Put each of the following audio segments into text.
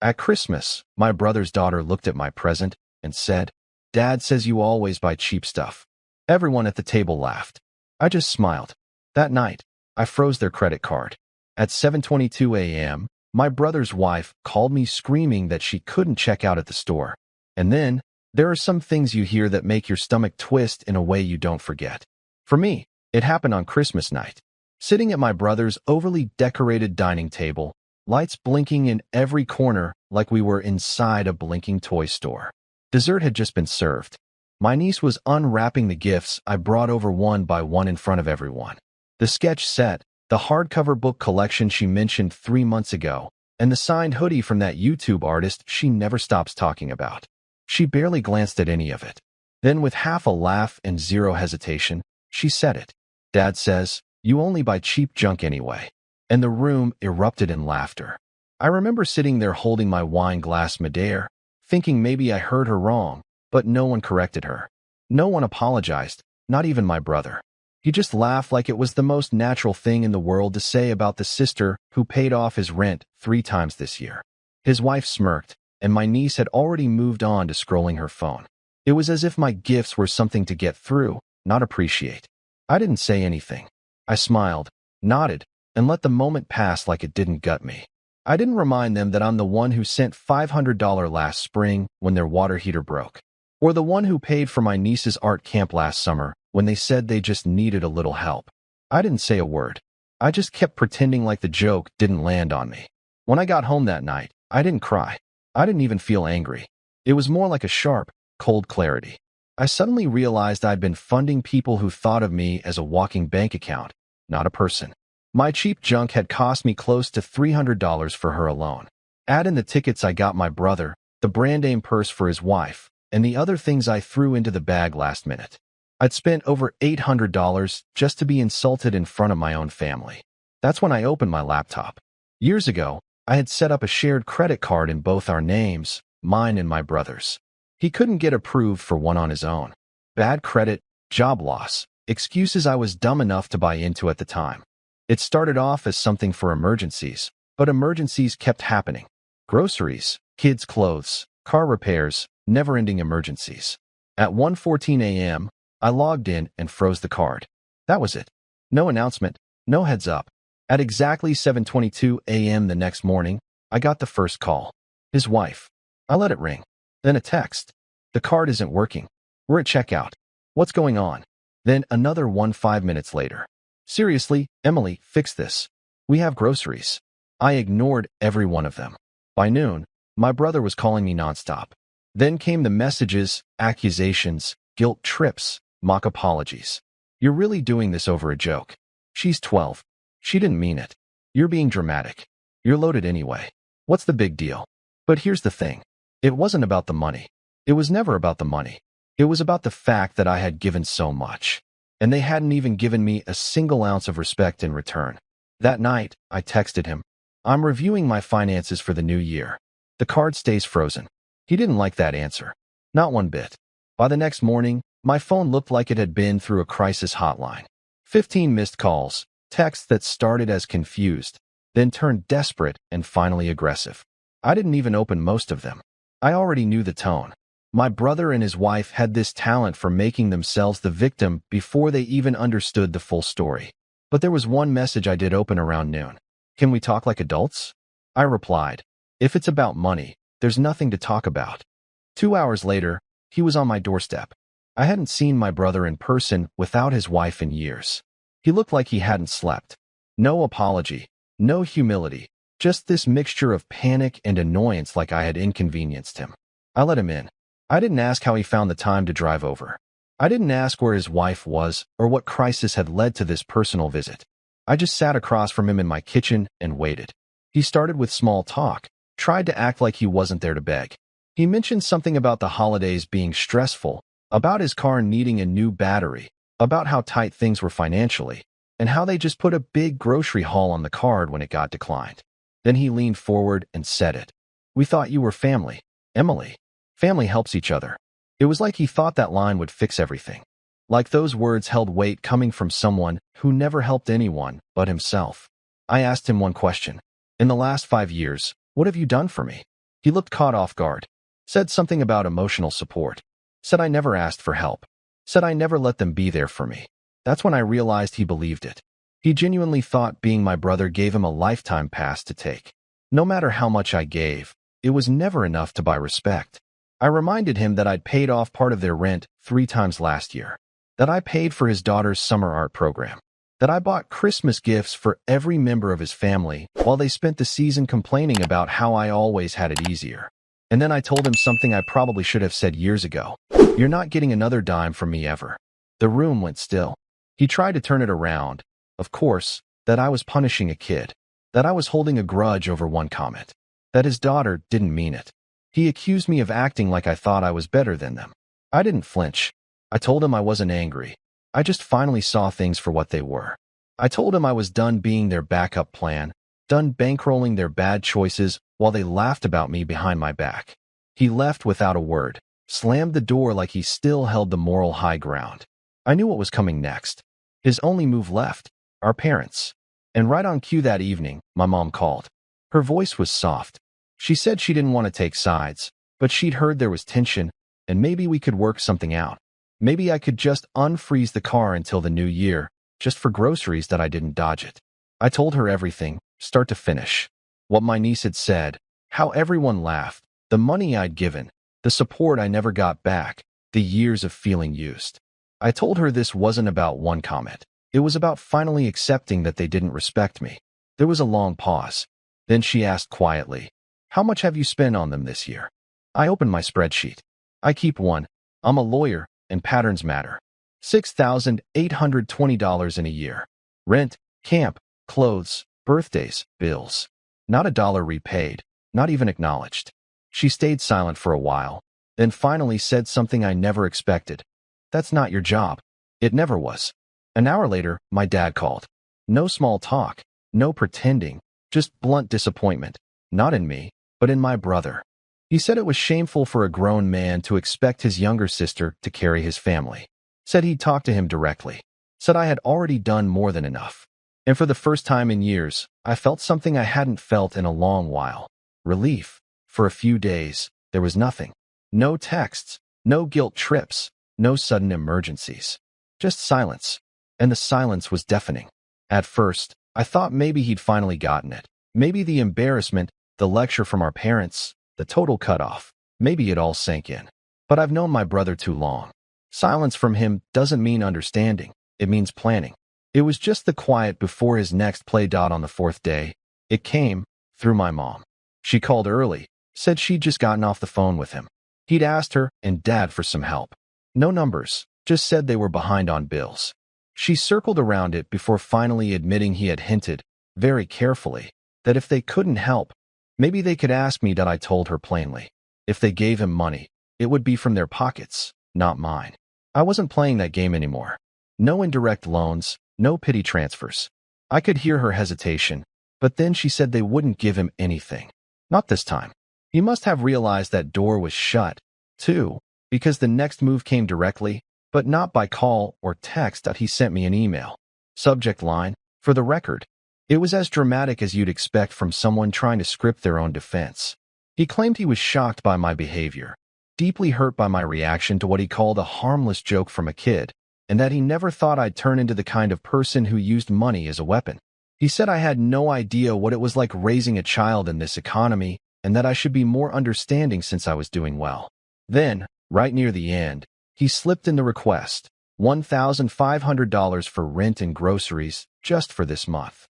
At Christmas, my brother's daughter looked at my present and said, "Dad says you always buy cheap stuff." Everyone at the table laughed. I just smiled. That night, I froze their credit card. At 7:22 a.m., my brother's wife called me screaming that she couldn't check out at the store. And then, there are some things you hear that make your stomach twist in a way you don't forget. For me, it happened on Christmas night. Sitting at my brother's overly decorated dining table, lights blinking in every corner like we were inside a blinking toy store. Dessert had just been served. My niece was unwrapping the gifts I brought over one by one in front of everyone. The sketch set, the hardcover book collection she mentioned 3 months ago, and the signed hoodie from that YouTube artist she never stops talking about. She barely glanced at any of it. Then, with half a laugh and zero hesitation, she said it. "Dad says, you only buy cheap junk anyway." And the room erupted in laughter. I remember sitting there holding my wine glass midair, thinking maybe I heard her wrong, but no one corrected her. No one apologized, not even my brother. He just laughed like it was the most natural thing in the world to say about the sister who paid off his rent 3 times this year. His wife smirked, and my niece had already moved on to scrolling her phone. It was as if my gifts were something to get through, not appreciate. I didn't say anything. I smiled, nodded, and let the moment pass like it didn't gut me. I didn't remind them that I'm the one who sent $500 last spring when their water heater broke, or the one who paid for my niece's art camp last summer when they said they just needed a little help. I didn't say a word. I just kept pretending like the joke didn't land on me. When I got home that night, I didn't cry. I didn't even feel angry. It was more like a sharp, cold clarity. I suddenly realized I'd been funding people who thought of me as a walking bank account, not a person. My cheap junk had cost me close to $300 for her alone. Add in the tickets I got my brother, the brand-name purse for his wife, and the other things I threw into the bag last minute. I'd spent over $800 just to be insulted in front of my own family. That's when I opened my laptop. Years ago, I had set up a shared credit card in both our names, mine and my brother's. He couldn't get approved for one on his own. Bad credit, job loss, excuses I was dumb enough to buy into at the time. It started off as something for emergencies, but emergencies kept happening. Groceries, kids' clothes, car repairs, never-ending emergencies. At 1:14 a.m., I logged in and froze the card. That was it. No announcement, no heads up. At exactly 7:22 a.m. the next morning, I got the first call. His wife. I let it ring. Then a text. "The card isn't working. We're at checkout. What's going on?" Then another one 5 minutes later. "Seriously, Emily, fix this. We have groceries." I ignored every one of them. By noon, my brother was calling me nonstop. Then came the messages, accusations, guilt trips, mock apologies. "You're really doing this over a joke. She's 12. She didn't mean it. You're being dramatic. You're loaded anyway. What's the big deal?" But here's the thing. It wasn't about the money. It was never about the money. It was about the fact that I had given so much, and they hadn't even given me a single ounce of respect in return. That night, I texted him, "I'm reviewing my finances for the new year. The card stays frozen." He didn't like that answer. Not one bit. By the next morning, my phone looked like it had been through a crisis hotline. 15 missed calls, texts that started as confused, then turned desperate and finally aggressive. I didn't even open most of them. I already knew the tone. My brother and his wife had this talent for making themselves the victim before they even understood the full story. But there was one message I did open around noon. "Can we talk like adults?" I replied, "If it's about money, there's nothing to talk about." 2 hours later, he was on my doorstep. I hadn't seen my brother in person without his wife in years. He looked like he hadn't slept. No apology, no humility, just this mixture of panic and annoyance like I had inconvenienced him. I let him in. I didn't ask how he found the time to drive over. I didn't ask where his wife was or what crisis had led to this personal visit. I just sat across from him in my kitchen and waited. He started with small talk, tried to act like he wasn't there to beg. He mentioned something about the holidays being stressful, about his car needing a new battery, about how tight things were financially, and how they just put a big grocery haul on the card when it got declined. Then he leaned forward and said it. "We thought you were family, Emily. Family helps each other." It was like he thought that line would fix everything. Like those words held weight coming from someone who never helped anyone but himself. I asked him one question. "In the last 5 years, what have you done for me?" He looked caught off guard. Said something about emotional support. Said I never asked for help. Said I never let them be there for me. That's when I realized he believed it. He genuinely thought being my brother gave him a lifetime pass to take. No matter how much I gave, it was never enough to buy respect. I reminded him that I'd paid off part of their rent 3 times last year. That I paid for his daughter's summer art program. That I bought Christmas gifts for every member of his family while they spent the season complaining about how I always had it easier. And then I told him something I probably should have said years ago. You're not getting another dime from me ever. The room went still. He tried to turn it around. Of course, that I was punishing a kid. That I was holding a grudge over one comment. That his daughter didn't mean it. He accused me of acting like I thought I was better than them. I didn't flinch. I told him I wasn't angry. I just finally saw things for what they were. I told him I was done being their backup plan, done bankrolling their bad choices while they laughed about me behind my back. He left without a word, slammed the door like he still held the moral high ground. I knew what was coming next. His only move left, our parents. And right on cue that evening, my mom called. Her voice was soft. She said she didn't want to take sides, but she'd heard there was tension, and maybe we could work something out. Maybe I could just unfreeze the car until the new year, just for groceries that I didn't dodge it. I told her everything, start to finish. What my niece had said, how everyone laughed, the money I'd given, the support I never got back, the years of feeling used. I told her this wasn't about one comment. It was about finally accepting that they didn't respect me. There was a long pause. Then she asked quietly, how much have you spent on them this year? I opened my spreadsheet. I keep one. I'm a lawyer, and patterns matter. $6,820 in a year. Rent, camp, clothes, birthdays, bills. Not a dollar repaid, not even acknowledged. She stayed silent for a while, then finally said something I never expected. That's not your job. It never was. An hour later, my dad called. No small talk, no pretending, just blunt disappointment. Not in me, but in my brother. He said it was shameful for a grown man to expect his younger sister to carry his family. Said he'd talk to him directly. Said I had already done more than enough. And for the first time in years, I felt something I hadn't felt in a long while. Relief. For a few days, there was nothing. No texts, no guilt trips, no sudden emergencies. Just silence. And the silence was deafening. At first, I thought maybe he'd finally gotten it. Maybe the embarrassment, the lecture from our parents, the total cutoff. Maybe it all sank in. But I've known my brother too long. Silence from him doesn't mean understanding. It means planning. It was just the quiet before his next play dot on the 4th day. It came through my mom. She called early, said she'd just gotten off the phone with him. He'd asked her and Dad for some help. No numbers, just said they were behind on bills. She circled around it before finally admitting he had hinted, very carefully, that if they couldn't help, maybe they could ask me. That I told her plainly. If they gave him money, it would be from their pockets, not mine. I wasn't playing that game anymore. No indirect loans, no pity transfers. I could hear her hesitation, but then she said they wouldn't give him anything. Not this time. He must have realized that door was shut, too, because the next move came directly, but not by call or text. He sent me an email. Subject line, for the record. It was as dramatic as you'd expect from someone trying to script their own defense. He claimed he was shocked by my behavior, deeply hurt by my reaction to what he called a harmless joke from a kid, and that he never thought I'd turn into the kind of person who used money as a weapon. He said I had no idea what it was like raising a child in this economy, and that I should be more understanding since I was doing well. Then, right near the end, he slipped in the request, $1,500 for rent and groceries just for this month.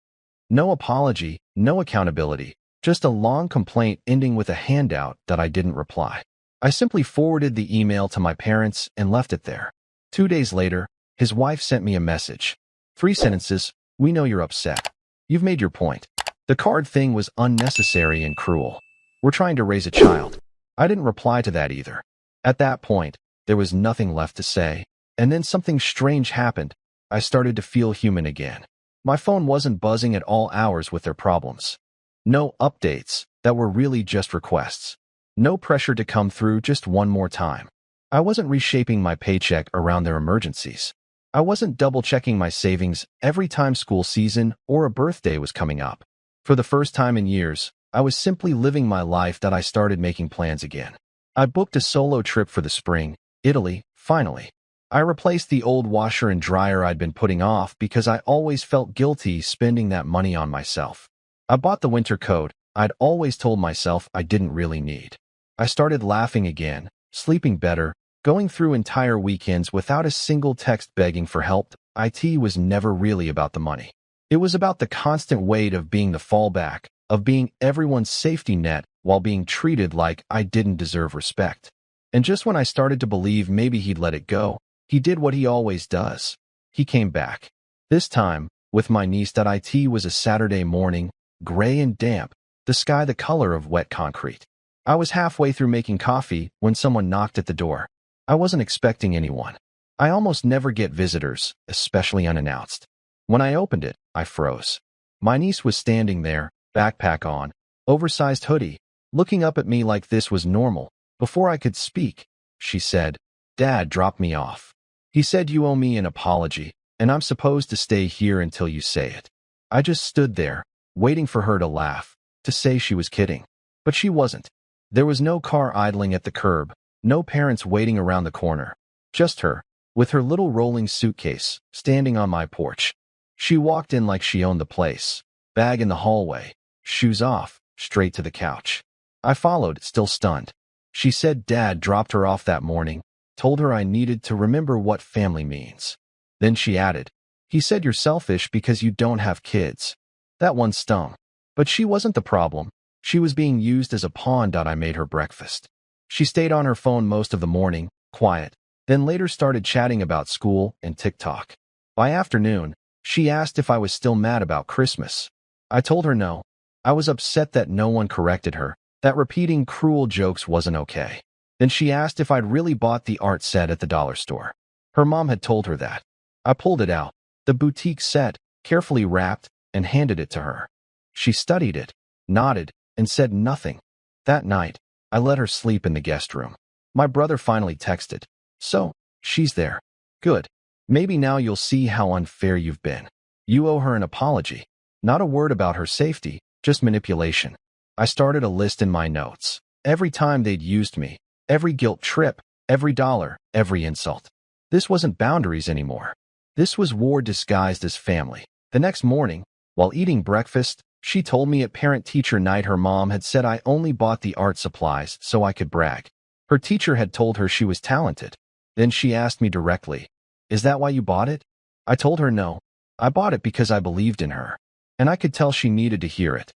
No apology, no accountability, just a long complaint ending with a handout that I didn't reply. I simply forwarded the email to my parents and left it there. 2 days later, his wife sent me a message. 3 sentences, we know you're upset. You've made your point. The card thing was unnecessary and cruel. We're trying to raise a child. I didn't reply to that either. At that point, there was nothing left to say, and then something strange happened. I started to feel human again. My phone wasn't buzzing at all hours with their problems. No updates that were really just requests. No pressure to come through just one more time. I wasn't reshaping my paycheck around their emergencies. I wasn't double-checking my savings every time school season or a birthday was coming up. For the first time in years, I was simply living my life that I started making plans again. I booked a solo trip for the spring, Italy, finally. I replaced the old washer and dryer I'd been putting off because I always felt guilty spending that money on myself. I bought the winter coat I'd always told myself I didn't really need. I started laughing again, sleeping better, going through entire weekends without a single text begging for help. It was never really about the money. It was about the constant weight of being the fallback, of being everyone's safety net while being treated like I didn't deserve respect. And just when I started to believe maybe he'd let it go, he did what he always does. He came back. This time, with my niece. It was a Saturday morning, gray and damp, the sky the color of wet concrete. I was halfway through making coffee when someone knocked at the door. I wasn't expecting anyone. I almost never get visitors, especially unannounced. When I opened it, I froze. My niece was standing there, backpack on, oversized hoodie, looking up at me like this was normal. Before I could speak, she said, "Dad dropped me off. He said you owe me an apology, and I'm supposed to stay here until you say it." I just stood there, waiting for her to laugh, to say she was kidding. But she wasn't. There was no car idling at the curb, no parents waiting around the corner. Just her, with her little rolling suitcase, standing on my porch. She walked in like she owned the place, bag in the hallway, shoes off, straight to the couch. I followed, still stunned. She said Dad dropped her off that morning, told her I needed to remember what family means. Then she added, "He said you're selfish because you don't have kids." That one stung. But she wasn't the problem. She was being used as a pawn. I made her breakfast. She stayed on her phone most of the morning, quiet, then later started chatting about school and TikTok. By afternoon, she asked if I was still mad about Christmas. I told her no. I was upset that no one corrected her, that repeating cruel jokes wasn't okay. Then she asked if I'd really bought the art set at the dollar store. Her mom had told her that. I pulled it out, the boutique set, carefully wrapped, and handed it to her. She studied it, nodded, and said nothing. That night, I let her sleep in the guest room. My brother finally texted, "So, she's there. Good. Maybe now you'll see how unfair you've been. You owe her an apology." Not a word about her safety, just manipulation. I started a list in my notes. Every time they'd used me, every guilt trip, every dollar, every insult. This wasn't boundaries anymore. This was war disguised as family. The next morning, while eating breakfast, she told me at parent-teacher night her mom had said I only bought the art supplies so I could brag. Her teacher had told her she was talented. Then she asked me directly, "Is that why you bought it?" I told her no. I bought it because I believed in her. And I could tell she needed to hear it.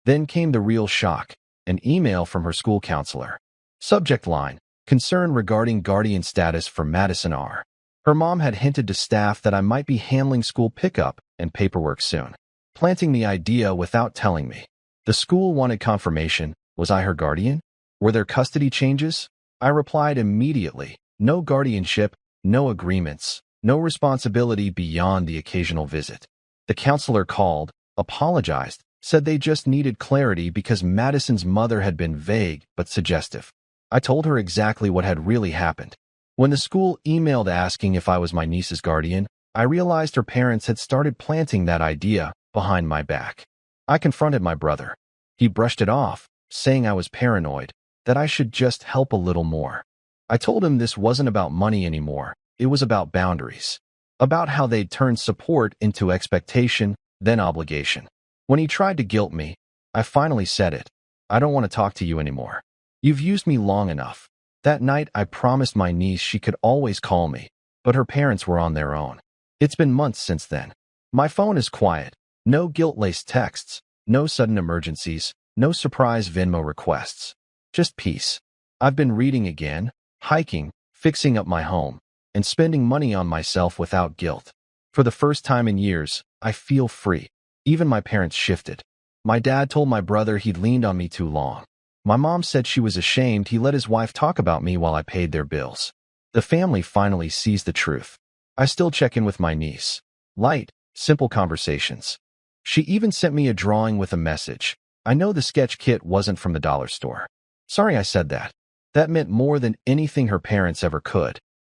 Then came the real shock, an email from her school counselor. Subject line, concern regarding guardian status for Madison R. Her mom had hinted to staff that I might be handling school pickup and paperwork soon, planting the idea without telling me. The school wanted confirmation. Was I her guardian? Were there custody changes? I replied immediately, no guardianship, no agreements, no responsibility beyond the occasional visit. The counselor called, apologized, said they just needed clarity because Madison's mother had been vague but suggestive. I told her exactly what had really happened. When the school emailed asking if I was my niece's guardian, I realized her parents had started planting that idea behind my back. I confronted my brother. He brushed it off, saying I was paranoid, that I should just help a little more. I told him this wasn't about money anymore. It was about boundaries. About how they'd turned support into expectation, then obligation. When he tried to guilt me, I finally said it. "I don't want to talk to you anymore. You've used me long enough." That night, I promised my niece she could always call me, but her parents were on their own. It's been months since then. My phone is quiet. No guilt-laced texts, no sudden emergencies, no surprise Venmo requests. Just peace. I've been reading again, hiking, fixing up my home, and spending money on myself without guilt. For the first time in years, I feel free. Even my parents shifted. My dad told my brother he'd leaned on me too long. My mom said she was ashamed he let his wife talk about me while I paid their bills. The family finally sees the truth. I still check in with my niece. Light, simple conversations. She even sent me a drawing with a message. I know the sketch kit wasn't from the dollar store. Sorry I said that. That meant more than anything her parents ever could.